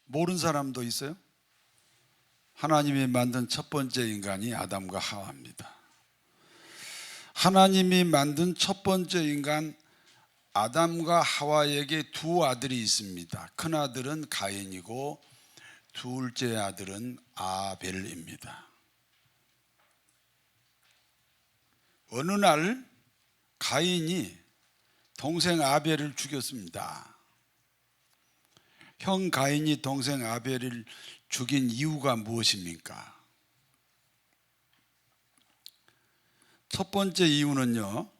모르는 사람도 있어요? 하나님이 만든 첫 번째 인간이 아담과 하와입니다. 하나님이 만든 첫 번째 인간 아담과 하와에게 두 아들이 있습니다. 큰 아들은 가인이고 둘째 아들은 아벨입니다. 어느 날 가인이 동생 아벨을 죽였습니다. 형 가인이 동생 아벨을 죽인 이유가 무엇입니까? 첫 번째 이유는요,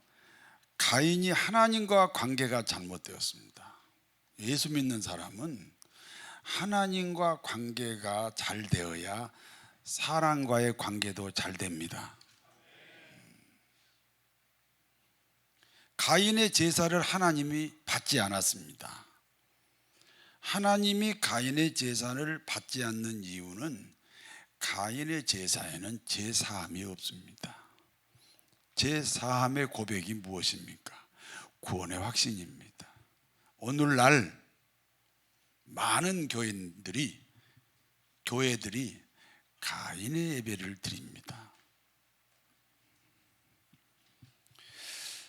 가인이 하나님과 관계가 잘못되었습니다. 예수 믿는 사람은 하나님과 관계가 잘 되어야 사람과의 관계도 잘 됩니다. 가인의 제사를 하나님이 받지 않았습니다. 하나님이 가인의 제사를 받지 않는 이유는 가인의 제사에는 제사함이 없습니다. 제사함의 고백이 무엇입니까? 구원의 확신입니다. 오늘날 많은 교회들이 가인의 예배를 드립니다.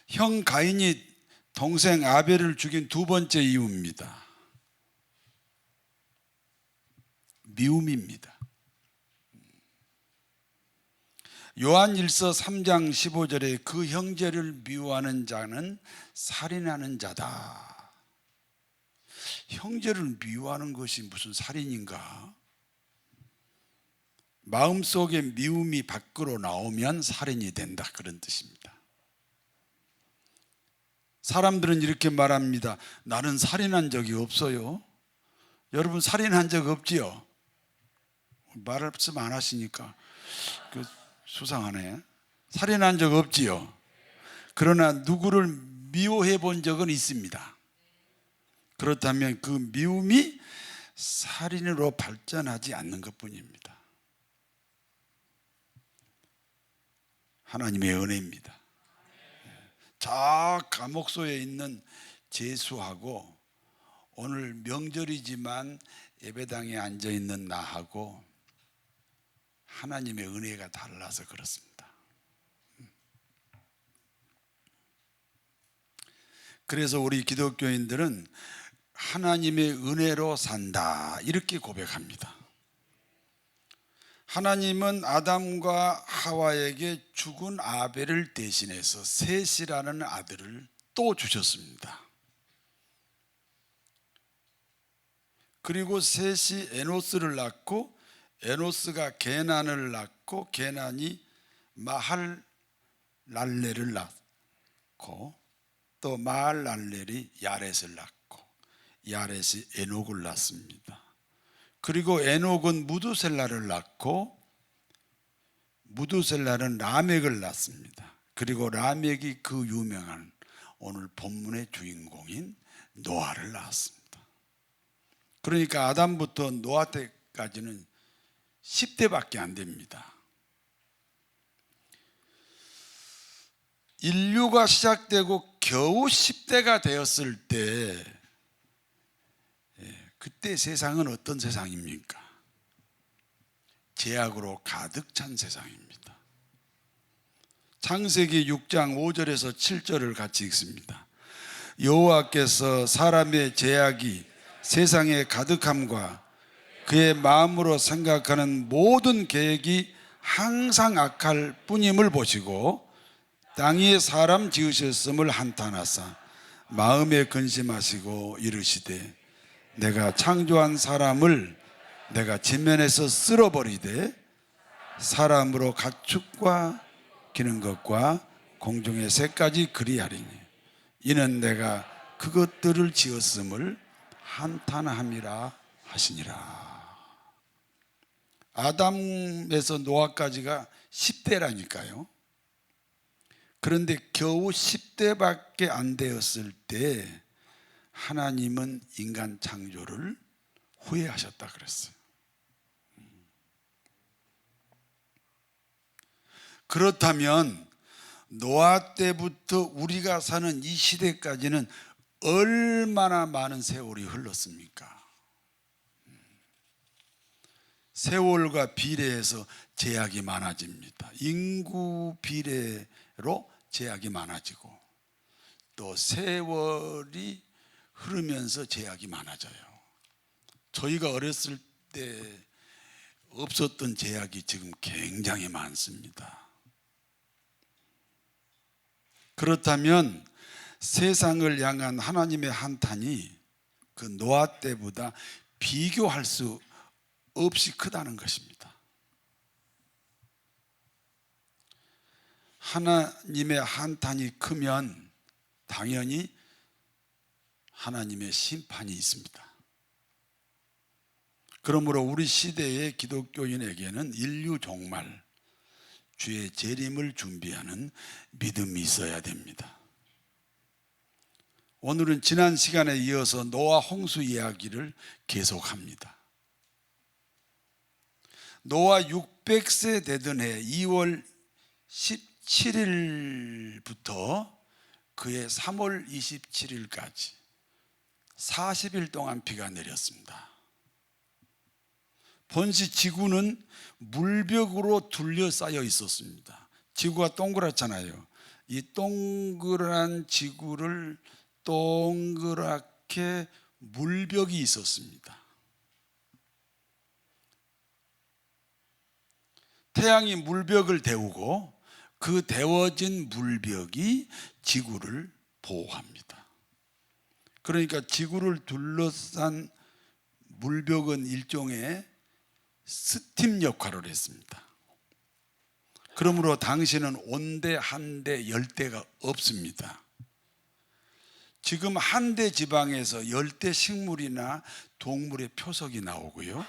형 가인이 동생 아벨을 죽인 두 번째 이유입니다. 미움입니다. 요한일서 3장 15절에 그 형제를 미워하는 자는 살인하는 자다. 형제를 미워하는 것이 무슨 살인인가? 마음속에 미움이 밖으로 나오면 살인이 된다, 그런 뜻입니다. 사람들은 이렇게 말합니다. 나는 살인한 적이 없어요. 여러분 살인한 적 없지요? 말씀 안 하시니까 수상하네. 살인한 적 없지요? 그러나 누구를 미워해 본 적은 있습니다. 그렇다면 그 미움이 살인으로 발전하지 않는 것뿐입니다. 하나님의 은혜입니다. 저 감옥소에 있는 제수하고 오늘 명절이지만 예배당에 앉아있는 나하고 하나님의 은혜가 달라서 그렇습니다. 그래서 우리 기독교인들은 하나님의 은혜로 산다, 이렇게 고백합니다. 하나님은 아담과 하와에게 죽은 아벨을 대신해서 셋이라는 아들을 또 주셨습니다. 그리고 셋이 에노스를 낳고 에노스가 게난을 낳고 게난이 마할랄레를 낳고 또 마할랄렐이 야렛을 낳고 야렛이 에녹을 낳습니다. 그리고 에녹은 무두셀라를 낳고 무두셀라는 라멕을 낳습니다. 그리고 라멕이 그 유명한 오늘 본문의 주인공인 노아를 낳았습니다. 그러니까 아담부터 노아 때까지는 10대밖에 안 됩니다. 인류가 시작되고 겨우 10대가 되었을 때, 그때 세상은 어떤 세상입니까? 죄악으로 가득 찬 세상입니다. 창세기 6장 5절에서 7절을 같이 읽습니다. 여호와께서 사람의 죄악이 세상에 가득함과 그의 마음으로 생각하는 모든 계획이 항상 악할 뿐임을 보시고 땅 위에 사람 지으셨음을 한탄하사 마음에 근심하시고 이르시되 내가 창조한 사람을 내가 지면에서 쓸어버리되 사람으로 가축과 기는 것과 공중의 새까지 그리하리니 이는 내가 그것들을 지었음을 한탄함이라 하시니라. 아담에서 노아까지가 10대라니까요. 그런데 겨우 10대밖에 안 되었을 때 하나님은 인간 창조를 후회하셨다 그랬어요. 그렇다면 노아 때부터 우리가 사는 이 시대까지는 얼마나 많은 세월이 흘렀습니까? 세월과 비례해서 제약이 많아집니다. 인구 비례로 제약이 많아지고 또 세월이 흐르면서 제약이 많아져요. 저희가 어렸을 때 없었던 제약이 지금 굉장히 많습니다. 그렇다면 세상을 향한 하나님의 한탄이 그 노아 때보다 비교할 수 없이 크다는 것입니다. 하나님의 한탄이 크면 당연히 하나님의 심판이 있습니다. 그러므로 우리 시대의 기독교인에게는 인류 종말, 주의 재림을 준비하는 믿음이 있어야 됩니다. 오늘은 지난 시간에 이어서 노아 홍수 이야기를 계속합니다. 노아 600세 되던 해 2월 17일부터 그해 3월 27일까지 40일 동안 비가 내렸습니다. 본시 지구는 물벽으로 둘러싸여 있었습니다. 지구가 동그랗잖아요. 이 동그란 지구를 동그랗게 물벽이 있었습니다. 태양이 물벽을 데우고 그 데워진 물벽이 지구를 보호합니다. 그러니까 지구를 둘러싼 물벽은 일종의 스팀 역할을 했습니다. 그러므로 당시는 온대, 한대, 열대가 없습니다. 지금 한대 지방에서 열대 식물이나 동물의 표석이 나오고요.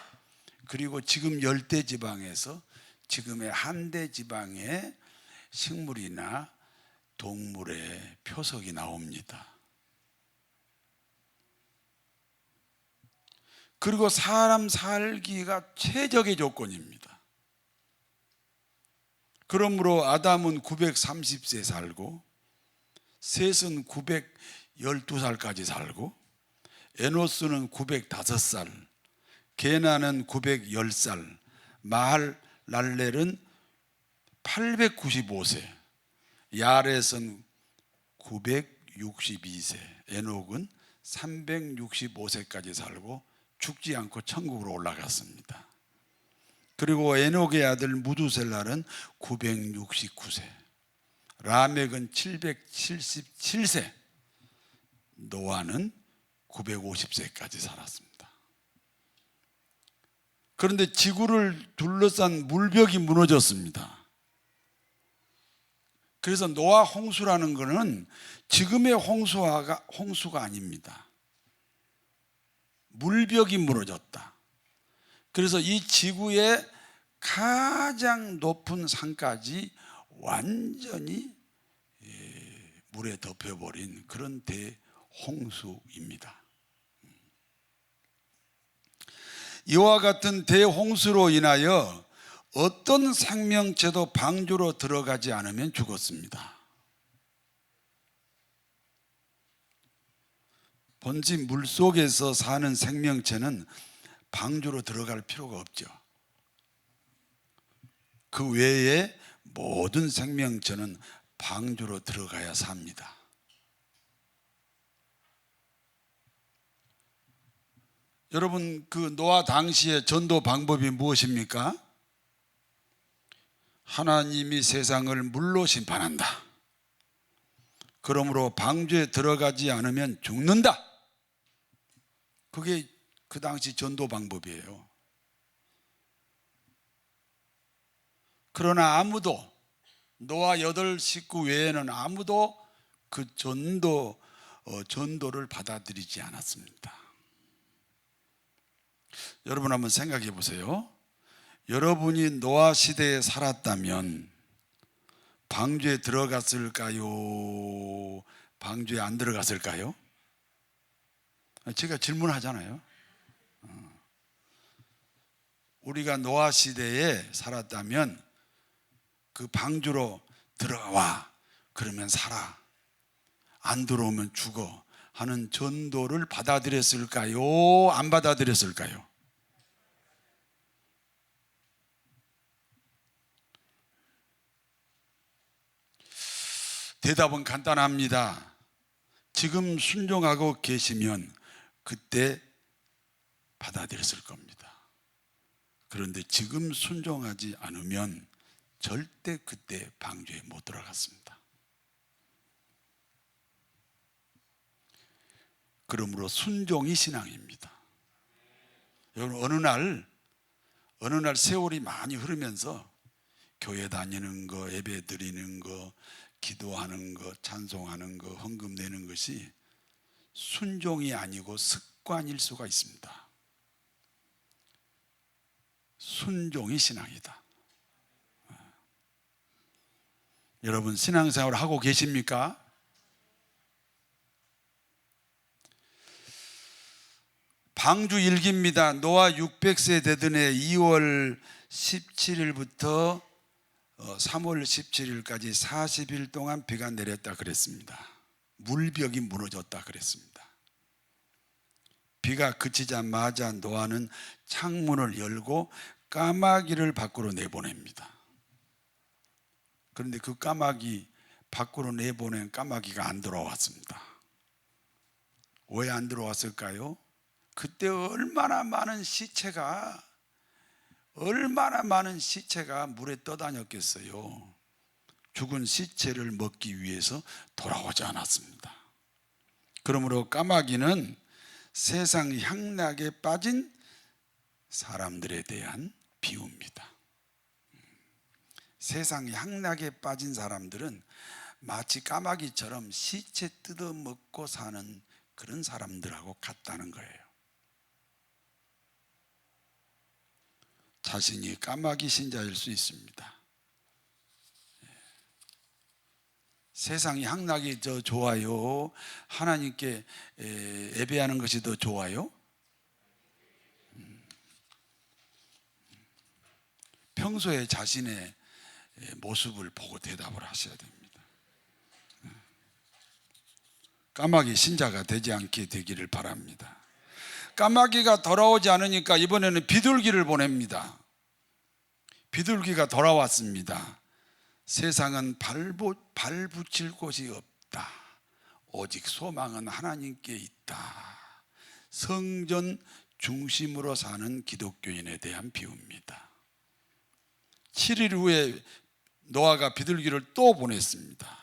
그리고 지금 열대 지방에서 지금의 한대 지방의 식물이나 동물의 표석이 나옵니다. 그리고 사람 살기가 최적의 조건입니다. 그러므로 아담은 930세 살고 셋은 912살까지 살고 에노스는 905살, 게나는 910살, 마할랄렐은 895세, 야렛은 962세, 에녹은 365세까지 살고 죽지 않고 천국으로 올라갔습니다. 그리고 에녹의 아들 무두셀랄은 969세, 라멕은 777세, 노아는 950세까지 살았습니다. 그런데 지구를 둘러싼 물벽이 무너졌습니다. 그래서 노아 홍수라는 것은 지금의 홍수가 아닙니다. 물벽이 무너졌다. 그래서 이 지구의 가장 높은 산까지 완전히 물에 덮여버린 그런 대홍수입니다. 이와 같은 대홍수로 인하여 어떤 생명체도 방주로 들어가지 않으면 죽었습니다. 본지 물속에서 사는 생명체는 방주로 들어갈 필요가 없죠. 그 외에 모든 생명체는 방주로 들어가야 삽니다. 여러분, 그 노아 당시의 전도 방법이 무엇입니까? 하나님이 세상을 물로 심판한다. 그러므로 방주에 들어가지 않으면 죽는다. 그게 그 당시 전도 방법이에요. 그러나 아무도, 노아 8 식구 외에는 아무도 그 전도를 받아들이지 않았습니다. 여러분 한번 생각해 보세요. 여러분이 노아 시대에 살았다면 방주에 들어갔을까요? 방주에 안 들어갔을까요? 제가 질문하잖아요. 우리가 노아 시대에 살았다면 그 방주로 들어와, 그러면 살아, 안 들어오면 죽어 하는 전도를 받아들였을까요? 안 받아들였을까요? 대답은 간단합니다. 지금 순종하고 계시면 그때 받아들였을 겁니다. 그런데 지금 순종하지 않으면 절대 그때 방주에 못 들어갔습니다. 그러므로 순종이 신앙입니다. 여러분, 어느 날 세월이 많이 흐르면서 교회 다니는 거, 예배 드리는 거, 기도하는 거, 찬송하는 거, 헌금 내는 것이 순종이 아니고 습관일 수가 있습니다. 순종이 신앙이다. 여러분, 신앙생활 하고 계십니까? 방주 일기입니다. 노아 600세 되던 해 2월 17일부터 3월 17일까지 40일 동안 비가 내렸다 그랬습니다. 물벽이 무너졌다 그랬습니다. 비가 그치자마자 노아는 창문을 열고 까마귀를 밖으로 내보냅니다. 그런데 그 까마귀 밖으로 내보낸 까마귀가 안 돌아왔습니다. 왜 안 들어왔을까요? 그때 얼마나 많은 시체가 물에 떠다녔겠어요. 죽은 시체를 먹기 위해서 돌아오지 않았습니다. 그러므로 까마귀는 세상 향락에 빠진 사람들에 대한 비유입니다. 세상 향락에 빠진 사람들은 마치 까마귀처럼 시체 뜯어먹고 사는 그런 사람들하고 같다는 거예요. 자신이 까마귀 신자일 수 있습니다. 세상이 향락이 더 좋아요? 하나님께 예배하는 것이 더 좋아요? 평소에 자신의 모습을 보고 대답을 하셔야 됩니다. 까마귀 신자가 되지 않게 되기를 바랍니다. 까마귀가 돌아오지 않으니까 이번에는 비둘기를 보냅니다. 비둘기가 돌아왔습니다. 세상은 발붙일 곳이 없다. 오직 소망은 하나님께 있다. 성전 중심으로 사는 기독교인에 대한 비유입니다. 7일 후에 노아가 비둘기를 또 보냈습니다.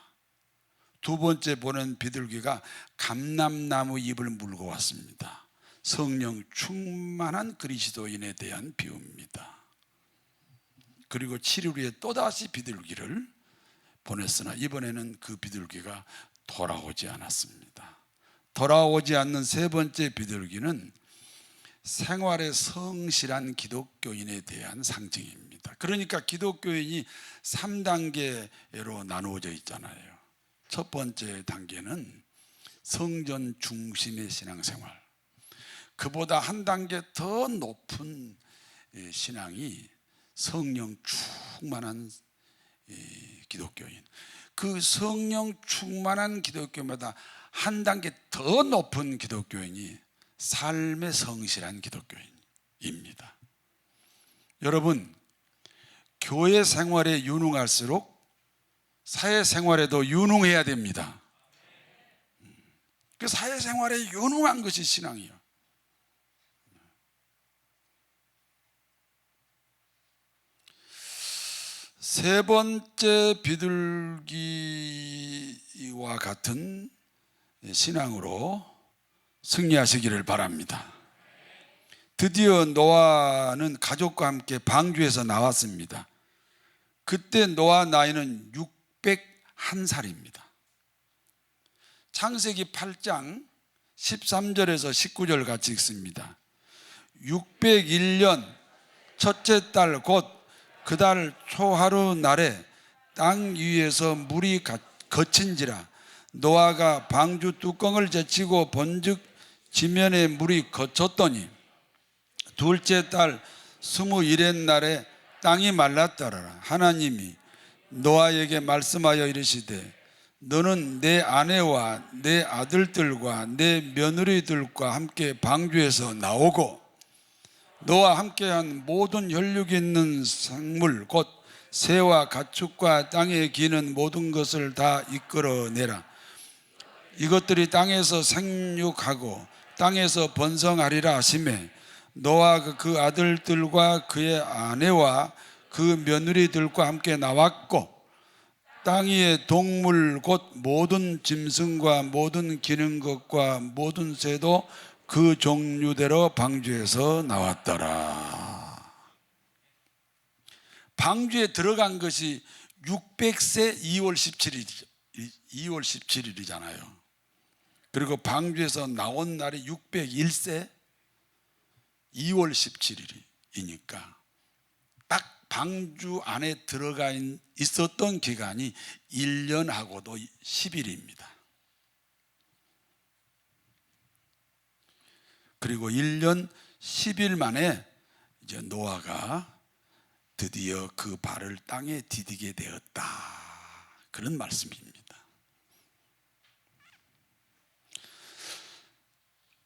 두 번째 보낸 비둘기가 감람나무 잎을 물고 왔습니다. 성령 충만한 그리스도인에 대한 비유입니다. 그리고 7일 후에 또다시 비둘기를 보냈으나 이번에는 그 비둘기가 돌아오지 않았습니다. 돌아오지 않는 세 번째 비둘기는 생활에 성실한 기독교인에 대한 상징입니다. 그러니까 기독교인이 3단계로 나누어져 있잖아요. 첫 번째 단계는 성전 중심의 신앙생활. 그보다 한 단계 더 높은 신앙이 성령 충만한 기독교인. 그 성령 충만한 기독교마다 한 단계 더 높은 기독교인이 삶에 성실한 기독교인입니다. 여러분, 교회 생활에 유능할수록 사회생활에도 유능해야 됩니다. 그 사회생활에 유능한 것이 신앙이에요. 세 번째 비둘기와 같은 신앙으로 승리하시기를 바랍니다. 드디어 노아는 가족과 함께 방주에서 나왔습니다. 그때 노아 나이는 601살입니다. 창세기 8장 13절에서 19절 같이 읽습니다. 601년 첫째 달 곧 그 달 초하루 날에 땅 위에서 물이 거친지라 노아가 방주 뚜껑을 제치고 본즉 지면에 물이 거쳤더니 둘째 달 21의 날에 땅이 말랐더라. 하나님이 노아에게 말씀하여 이르시되 너는 내 아내와 내 아들들과 내 며느리들과 함께 방주에서 나오고 너와 함께한 모든 혈육이 있는 생물 곧 새와 가축과 땅에 기는 모든 것을 다 이끌어내라. 이것들이 땅에서 생육하고 땅에서 번성하리라 하시매 노아가 그 아들들과 그의 아내와 그 며느리들과 함께 나왔고 땅 위의 동물 곧 모든 짐승과 모든 기는 것과 모든 새도 그 종류대로 방주에서 나왔더라. 방주에 들어간 것이 600세 2월 17일이잖아요. 그리고 방주에서 나온 날이 601세 2월 17일이니까 딱 방주 안에 들어가 있었던 기간이 1년하고도 10일입니다. 그리고 1년 10일 만에 이제 노아가 드디어 그 발을 땅에 디디게 되었다. 그런 말씀입니다.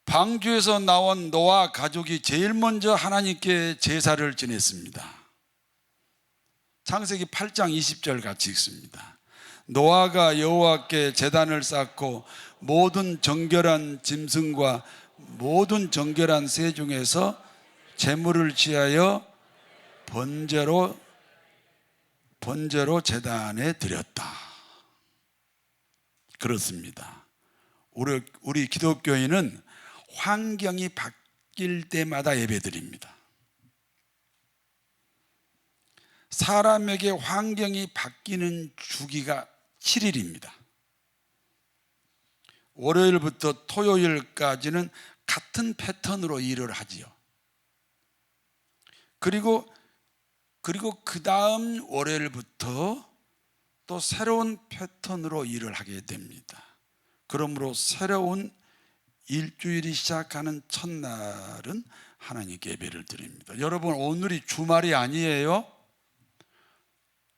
방주에서 나온 노아 가족이 제일 먼저 하나님께 제사를 지냈습니다. 창세기 8장 20절 같이 읽습니다. 노아가 여호와께 제단을 쌓고 모든 정결한 짐승과 모든 정결한 새 중에서 제물을 취하여 번제로 제단에 드렸다. 그렇습니다. 우리 기독교인은 환경이 바뀔 때마다 예배드립니다. 사람에게 환경이 바뀌는 주기가 7일입니다. 월요일부터 토요일까지는 같은 패턴으로 일을 하지요. 그리고 그 다음 월요일부터 또 새로운 패턴으로 일을 하게 됩니다. 그러므로 새로운 일주일이 시작하는 첫날은 하나님께 예배를 드립니다. 여러분, 오늘이 주말이 아니에요.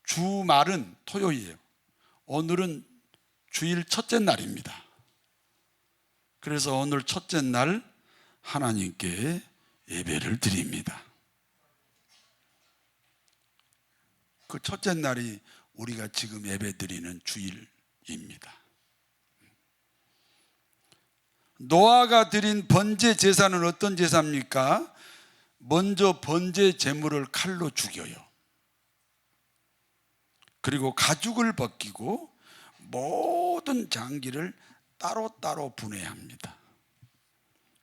주말은 토요일이에요. 오늘은 주일 첫째 날입니다. 그래서 오늘 첫째 날 하나님께 예배를 드립니다. 그 첫째 날이 우리가 지금 예배 드리는 주일입니다. 노아가 드린 번제 제사는 어떤 제사입니까? 먼저 번제 제물을 칼로 죽여요. 그리고 가죽을 벗기고 모든 장기를 따로따로 분해합니다.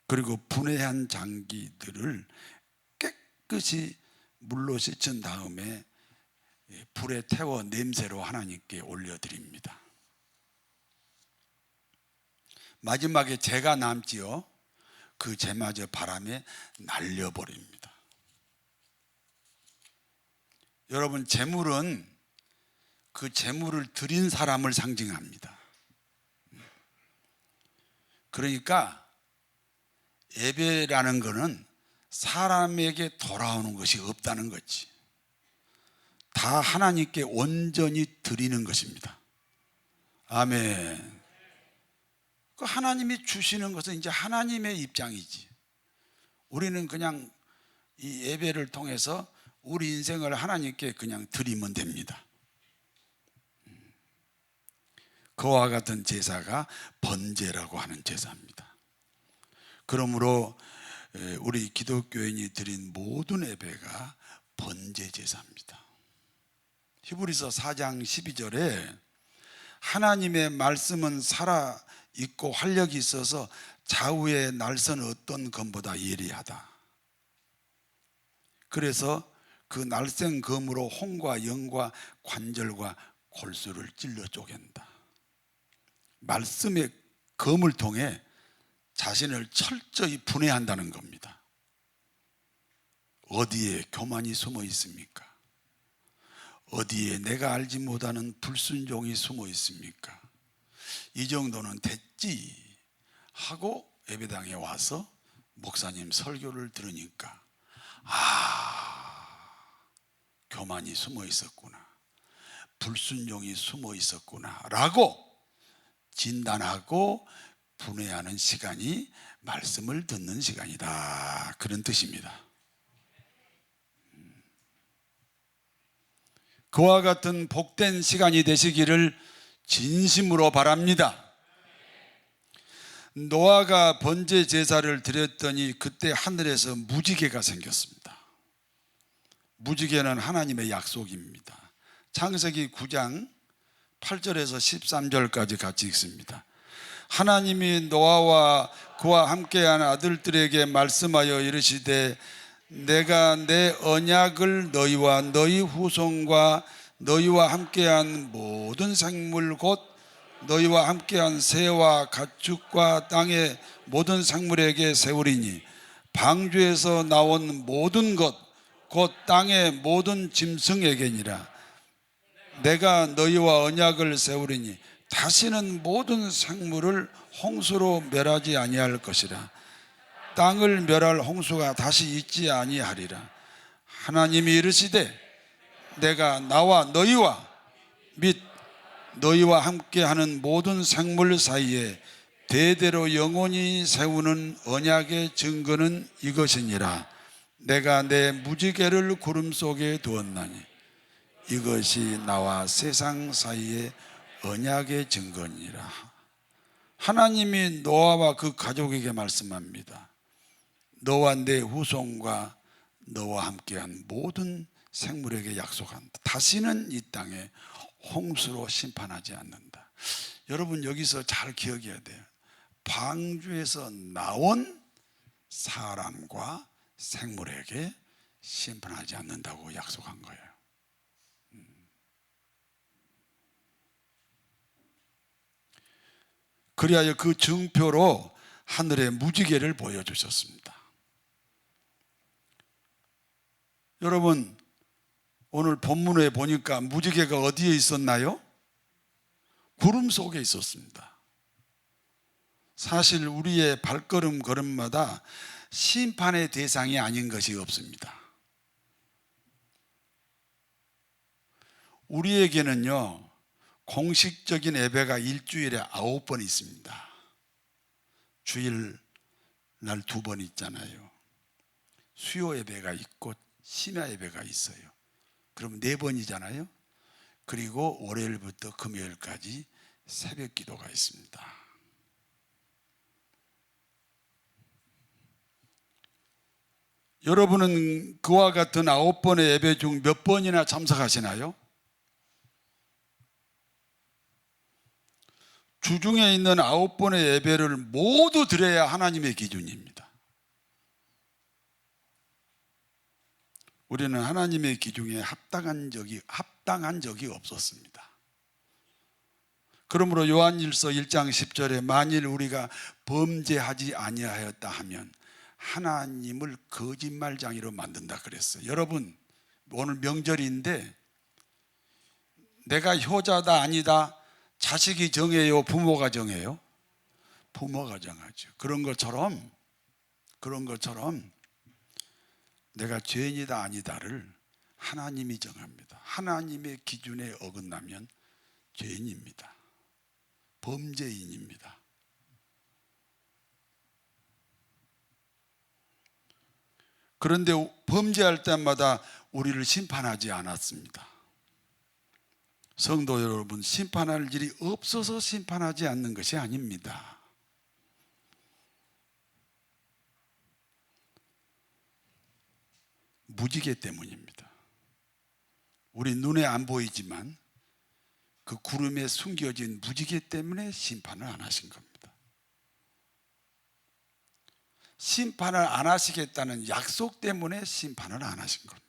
그리고 분해한 장기들을 깨끗이 물로 씻은 다음에 불에 태워 냄새로 하나님께 올려드립니다. 마지막에 재가 남지요. 그 재마저 바람에 날려버립니다. 여러분, 재물은 그 재물을 드린 사람을 상징합니다. 그러니까 예배라는 것은 사람에게 돌아오는 것이 없다는 거지. 다 하나님께 온전히 드리는 것입니다. 아멘. 그 하나님이 주시는 것은 이제 하나님의 입장이지. 우리는 그냥 이 예배를 통해서 우리 인생을 하나님께 그냥 드리면 됩니다. 그와 같은 제사가 번제라고 하는 제사입니다. 그러므로 우리 기독교인이 드린 모든 예배가 번제 제사입니다. 히브리서 4장 12절에 하나님의 말씀은 살아 있고 활력이 있어서 좌우의 날선 어떤 검보다 예리하다. 그래서 그 날쌘 검으로 혼과 영과 관절과 골수를 찔러 쪼갠다. 말씀의 검을 통해 자신을 철저히 분해한다는 겁니다. 어디에 교만이 숨어 있습니까? 어디에 내가 알지 못하는 불순종이 숨어 있습니까? 이 정도는 됐지 하고 예배당에 와서 목사님 설교를 들으니까 교만이 숨어 있었구나, 불순종이 숨어 있었구나 라고 진단하고 분해하는 시간이 말씀을 듣는 시간이다, 그런 뜻입니다. 그와 같은 복된 시간이 되시기를 진심으로 바랍니다. 노아가 번제 제사를 드렸더니 그때 하늘에서 무지개가 생겼습니다. 무지개는 하나님의 약속입니다. 창세기 9장 8절에서 13절까지 같이 읽습니다. 하나님이 노아와 그와 함께한 아들들에게 말씀하여 이르시되 내가 내 언약을 너희와 너희 후손과 너희와 함께한 모든 생물 곧 너희와 함께한 새와 가축과 땅의 모든 생물에게 세우리니 방주에서 나온 모든 것 곧 땅의 모든 짐승에게니라. 내가 너희와 언약을 세우리니 다시는 모든 생물을 홍수로 멸하지 아니할 것이라. 땅을 멸할 홍수가 다시 있지 아니하리라. 하나님이 이르시되 내가 나와 너희와 및 너희와 함께하는 모든 생물 사이에 대대로 영원히 세우는 언약의 증거는 이것이니라. 내가 내 무지개를 구름 속에 두었나니 이것이 나와 세상 사이의 언약의 증거니라. 하나님이 노아와 그 가족에게 말씀합니다. 너와 내 후손과 너와 함께한 모든 생물에게 약속한다. 다시는 이 땅에 홍수로 심판하지 않는다. 여러분 여기서 잘 기억해야 돼요. 방주에서 나온 사람과 생물에게 심판하지 않는다고 약속한 거예요. 그리하여 그 증표로 하늘의 무지개를 보여주셨습니다. 여러분 오늘 본문에 보니까 무지개가 어디에 있었나요? 구름 속에 있었습니다. 사실 우리의 발걸음 걸음마다 심판의 대상이 아닌 것이 없습니다. 우리에게는요 공식적인 예배가 일주일에 9번 있습니다. 주일날 2번 있잖아요. 수요 예배가 있고 심야 예배가 있어요. 그럼 4번이잖아요. 그리고 월요일부터 금요일까지 새벽 기도가 있습니다. 여러분은 그와 같은 9번의 예배 중 몇 번이나 참석하시나요? 주중에 있는 9번의 예배를 모두 드려야 하나님의 기준입니다. 우리는 하나님의 기준에 합당한 적이 없었습니다. 그러므로 요한일서 1장 10절에 만일 우리가 범죄하지 아니하였다 하면 하나님을 거짓말장이로 만든다 그랬어요. 여러분 오늘 명절인데 내가 효자다 아니다 자식이 정해요? 부모가 정해요? 부모가 정하죠. 그런 것처럼 내가 죄인이다 아니다를 하나님이 정합니다. 하나님의 기준에 어긋나면 죄인입니다. 범죄인입니다. 그런데 범죄할 때마다 우리를 심판하지 않았습니다. 성도 여러분, 심판할 일이 없어서 심판하지 않는 것이 아닙니다. 무지개 때문입니다. 우리 눈에 안 보이지만 그 구름에 숨겨진 무지개 때문에 심판을 안 하신 겁니다. 심판을 안 하시겠다는 약속 때문에 심판을 안 하신 겁니다.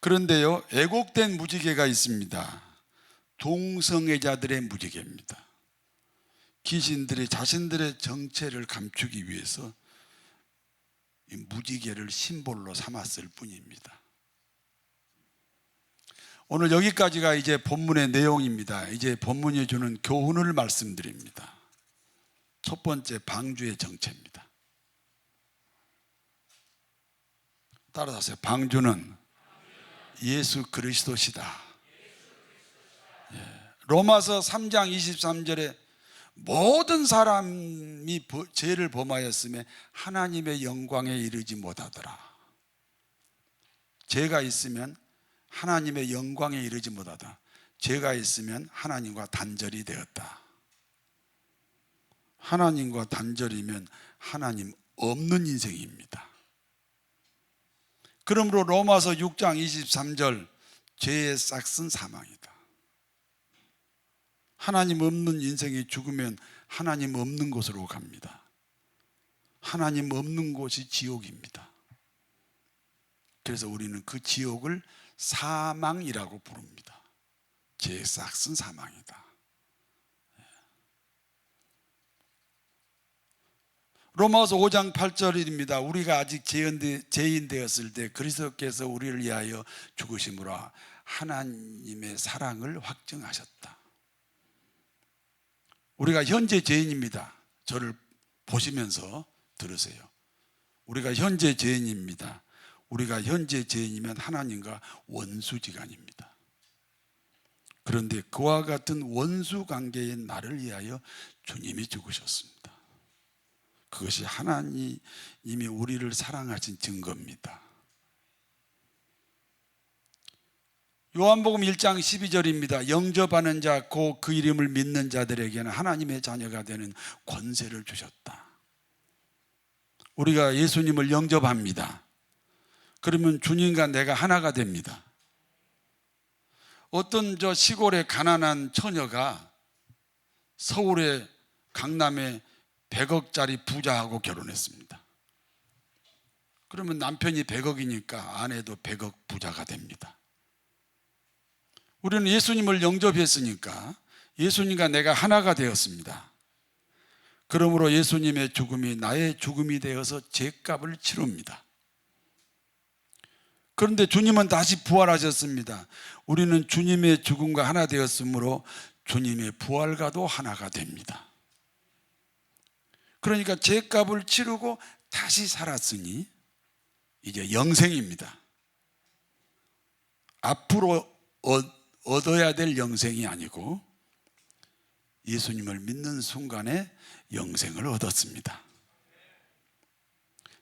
그런데요, 왜곡된 무지개가 있습니다. 동성애자들의 무지개입니다. 귀신들이 자신들의 정체를 감추기 위해서 이 무지개를 심볼로 삼았을 뿐입니다. 오늘 여기까지가 이제 본문의 내용입니다. 이제 본문이 주는 교훈을 말씀드립니다. 첫 번째, 방주의 정체입니다. 따라하세요. 방주는 예수 그리스도시다. 로마서 3장 23절에 모든 사람이 죄를 범하였음에 하나님의 영광에 이르지 못하더라. 죄가 있으면 하나님의 영광에 이르지 못하다. 죄가 있으면 하나님과 단절이 되었다. 하나님과 단절이면 하나님 없는 인생입니다. 그러므로 로마서 6장 23절, 죄의 싹은 사망이다. 하나님 없는 인생이 죽으면 하나님 없는 곳으로 갑니다. 하나님 없는 곳이 지옥입니다. 그래서 우리는 그 지옥을 사망이라고 부릅니다. 죄의 싹은 사망이다. 로마서 5장 8절입니다. 우리가 아직 죄인 되었을 때 그리스도께서 우리를 위하여 죽으심으로 하나님의 사랑을 확증하셨다. 우리가 현재 죄인입니다. 저를 보시면서 들으세요. 우리가 현재 죄인입니다. 우리가 현재 죄인이면 하나님과 원수지간입니다. 그런데 그와 같은 원수 관계인 나를 위하여 주님이 죽으셨습니다. 그것이 하나님이 우리를 사랑하신 증거입니다. 요한복음 1장 12절입니다. 영접하는 자, 곧 그 이름을 믿는 자들에게는 하나님의 자녀가 되는 권세를 주셨다. 우리가 예수님을 영접합니다. 그러면 주님과 내가 하나가 됩니다. 어떤 저 시골의 가난한 처녀가 서울의 강남에 100억짜리 부자하고 결혼했습니다. 그러면 남편이 100억이니까 아내도 100억 부자가 됩니다. 우리는 예수님을 영접했으니까 예수님과 내가 하나가 되었습니다. 그러므로 예수님의 죽음이 나의 죽음이 되어서 죄값을 치릅니다. 그런데 주님은 다시 부활하셨습니다. 우리는 주님의 죽음과 하나 되었으므로 주님의 부활과도 하나가 됩니다. 그러니까 죄값을 치르고 다시 살았으니 이제 영생입니다. 앞으로 얻어야 될 영생이 아니고 예수님을 믿는 순간에 영생을 얻었습니다.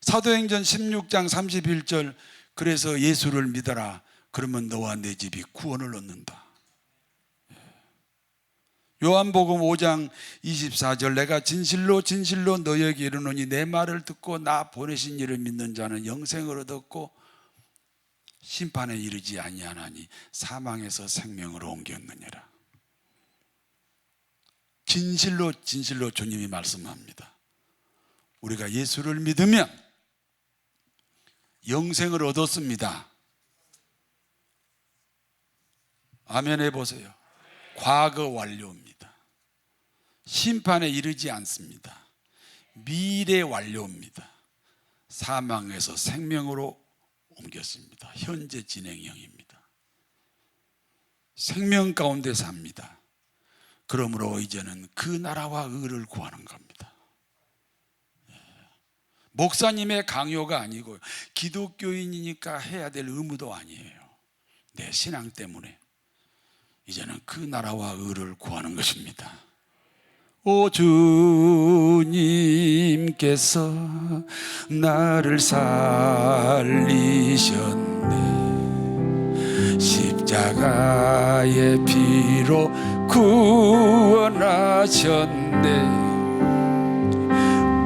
사도행전 16장 31절, 그래서 예수를 믿어라. 그러면 너와 내 집이 구원을 얻는다. 요한복음 5장 24절, 내가 진실로 진실로 너희에게 이르노니 내 말을 듣고 나 보내신 이를 믿는 자는 영생을 얻었고 심판에 이르지 아니하나니 사망에서 생명으로 옮겼느니라. 진실로 진실로 주님이 말씀합니다. 우리가 예수를 믿으면 영생을 얻었습니다. 아멘 해보세요. 과거 완료입니다. 심판에 이르지 않습니다. 미래 완료입니다. 사망에서 생명으로 옮겼습니다. 현재 진행형입니다. 생명 가운데 삽니다. 그러므로 이제는 그 나라와 의를 구하는 겁니다. 목사님의 강요가 아니고 기독교인이니까 해야 될 의무도 아니에요. 내 신앙 때문에 이제는 그 나라와 의를 구하는 것입니다. 오 주님께서 나를 살리셨네. 십자가의 피로 구원하셨네.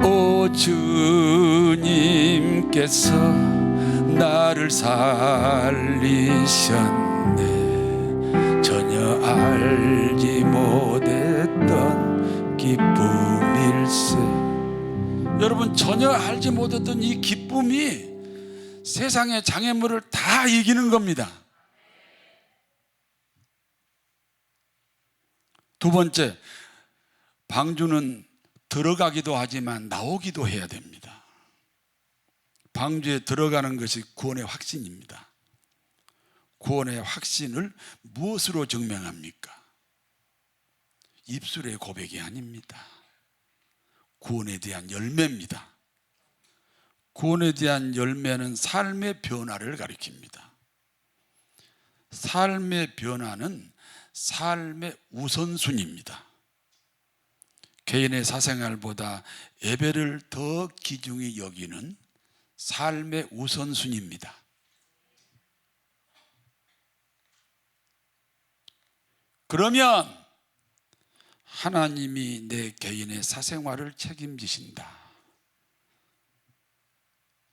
오 주님께서 나를 살리셨네. 전혀 알지 못했던 기쁨일세. 여러분, 전혀 알지 못했던 이 기쁨이 세상의 장애물을 다 이기는 겁니다. 두 번째, 방주는 들어가기도 하지만 나오기도 해야 됩니다. 방주에 들어가는 것이 구원의 확신입니다. 구원의 확신을 무엇으로 증명합니까? 입술의 고백이 아닙니다. 구원에 대한 열매입니다. 구원에 대한 열매는 삶의 변화를 가리킵니다. 삶의 변화는 삶의 우선순위입니다. 개인의 사생활보다 예배를 더 귀중히 여기는 삶의 우선순위입니다. 그러면 하나님이 내 개인의 사생활을 책임지신다.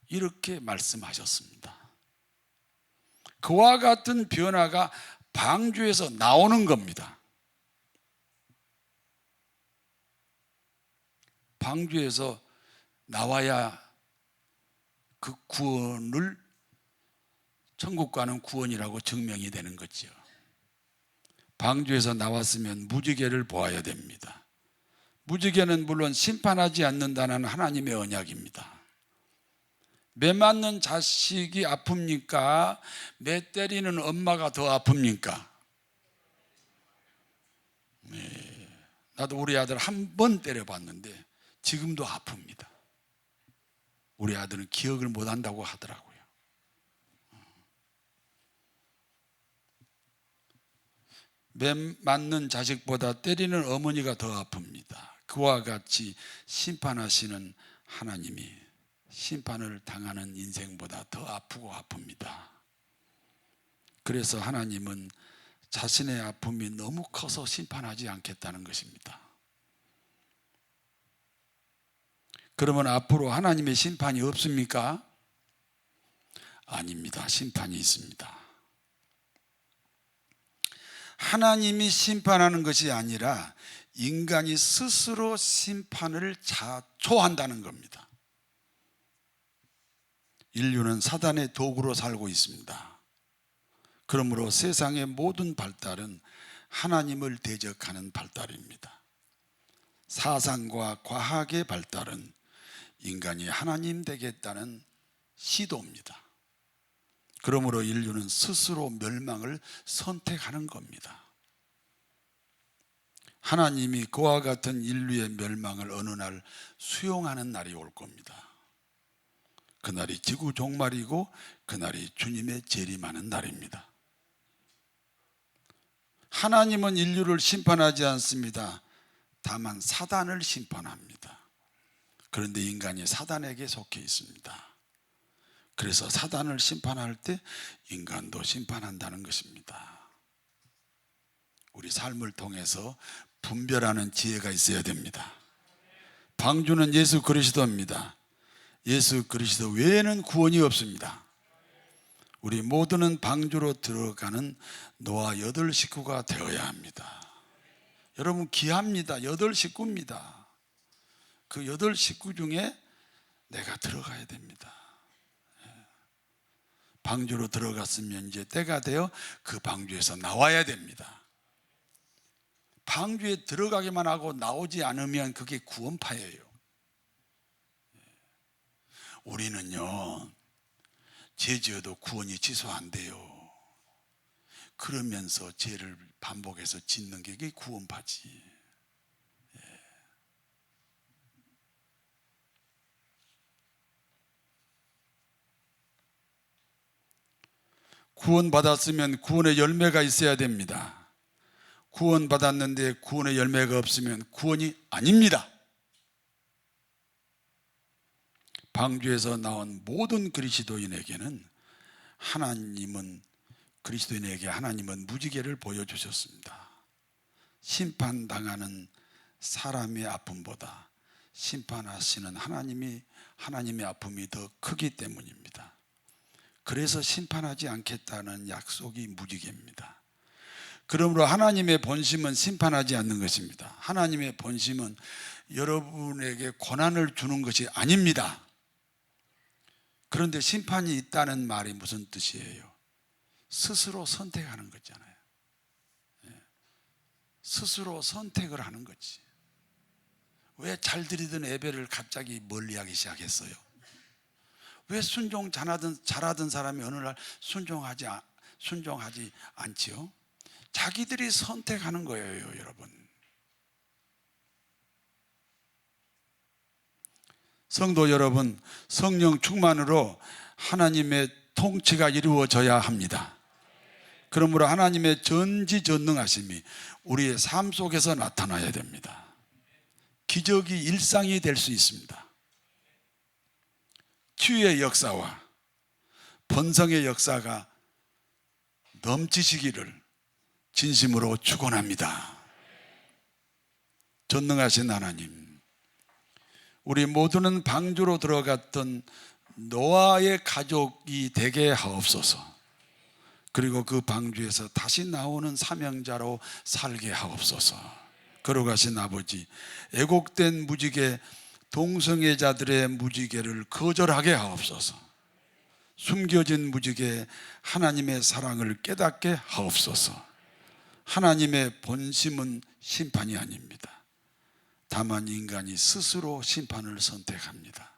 이렇게 말씀하셨습니다. 그와 같은 변화가 방주에서 나오는 겁니다. 방주에서 나와야 그 구원을 천국 가는 구원이라고 증명이 되는 거죠. 방주에서 나왔으면 무지개를 보아야 됩니다. 무지개는 물론 심판하지 않는다는 하나님의 언약입니다. 매 맞는 자식이 아픕니까? 매 때리는 엄마가 더 아픕니까? 나도 우리 아들 한 번 때려봤는데 지금도 아픕니다. 우리 아들은 기억을 못한다고 하더라고요. 매 맞는 자식보다 때리는 어머니가 더 아픕니다. 그와 같이 심판하시는 하나님이 심판을 당하는 인생보다 더 아프고 아픕니다. 그래서 하나님은 자신의 아픔이 너무 커서 심판하지 않겠다는 것입니다. 그러면 앞으로 하나님의 심판이 없습니까? 아닙니다. 심판이 있습니다. 하나님이 심판하는 것이 아니라 인간이 스스로 심판을 자초한다는 겁니다. 인류는 사단의 도구로 살고 있습니다. 그러므로 세상의 모든 발달은 하나님을 대적하는 발달입니다. 사상과 과학의 발달은 인간이 하나님 되겠다는 시도입니다. 그러므로 인류는 스스로 멸망을 선택하는 겁니다. 하나님이 그와 같은 인류의 멸망을 어느 날 수용하는 날이 올 겁니다. 그날이 지구 종말이고 그날이 주님의 재림하는 날입니다. 하나님은 인류를 심판하지 않습니다. 다만 사단을 심판합니다. 그런데 인간이 사단에게 속해 있습니다. 그래서 사단을 심판할 때 인간도 심판한다는 것입니다. 우리 삶을 통해서 분별하는 지혜가 있어야 됩니다. 방주는 예수 그리스도입니다. 예수 그리스도 외에는 구원이 없습니다. 우리 모두는 방주로 들어가는 노아 8 식구가 되어야 합니다. 여러분 귀합니다. 8 식구입니다. 그 8 식구 중에 내가 들어가야 됩니다. 방주로 들어갔으면 이제 때가 되어 그 방주에서 나와야 됩니다. 방주에 들어가기만 하고 나오지 않으면 그게 구원파예요. 우리는요, 죄 지어도 구원이 취소 안 돼요. 그러면서 죄를 반복해서 짓는 게 그게 구원파지. 구원받았으면 구원의 열매가 있어야 됩니다. 구원받았는데 구원의 열매가 없으면 구원이 아닙니다. 방주에서 나온 모든 그리스도인에게는 그리스도인에게 하나님은 무지개를 보여주셨습니다. 심판당하는 사람의 아픔보다 심판하시는 하나님의 아픔이 더 크기 때문입니다. 그래서 심판하지 않겠다는 약속이 무지개입니다. 그러므로 하나님의 본심은 심판하지 않는 것입니다. 하나님의 본심은 여러분에게 고난을 주는 것이 아닙니다. 그런데 심판이 있다는 말이 무슨 뜻이에요? 스스로 선택하는 거잖아요. 스스로 선택을 하는 거지. 왜 잘 드리던 예배를 갑자기 멀리하기 시작했어요? 왜 순종 잘하던 사람이 어느 날 순종하지 않지요? 자기들이 선택하는 거예요, 여러분. 성도 여러분, 성령 충만으로 하나님의 통치가 이루어져야 합니다. 그러므로 하나님의 전지전능하심이 우리의 삶 속에서 나타나야 됩니다. 기적이 일상이 될 수 있습니다. 치유의 역사와 번성의 역사가 넘치시기를 진심으로 축원합니다. 전능하신 하나님, 우리 모두는 방주로 들어갔던 노아의 가족이 되게 하옵소서. 그리고 그 방주에서 다시 나오는 사명자로 살게 하옵소서. 걸어가신 아버지, 애곡된 무지개, 동성애자들의 무지개를 거절하게 하옵소서. 숨겨진 무지개, 하나님의 사랑을 깨닫게 하옵소서. 하나님의 본심은 심판이 아닙니다. 다만 인간이 스스로 심판을 선택합니다.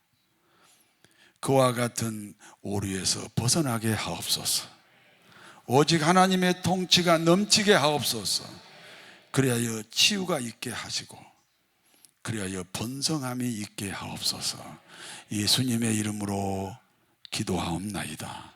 그와 같은 오류에서 벗어나게 하옵소서. 오직 하나님의 통치가 넘치게 하옵소서. 그리하여 치유가 있게 하시고 그리하여 번성함이 있게 하옵소서. 예수님의 이름으로 기도하옵나이다.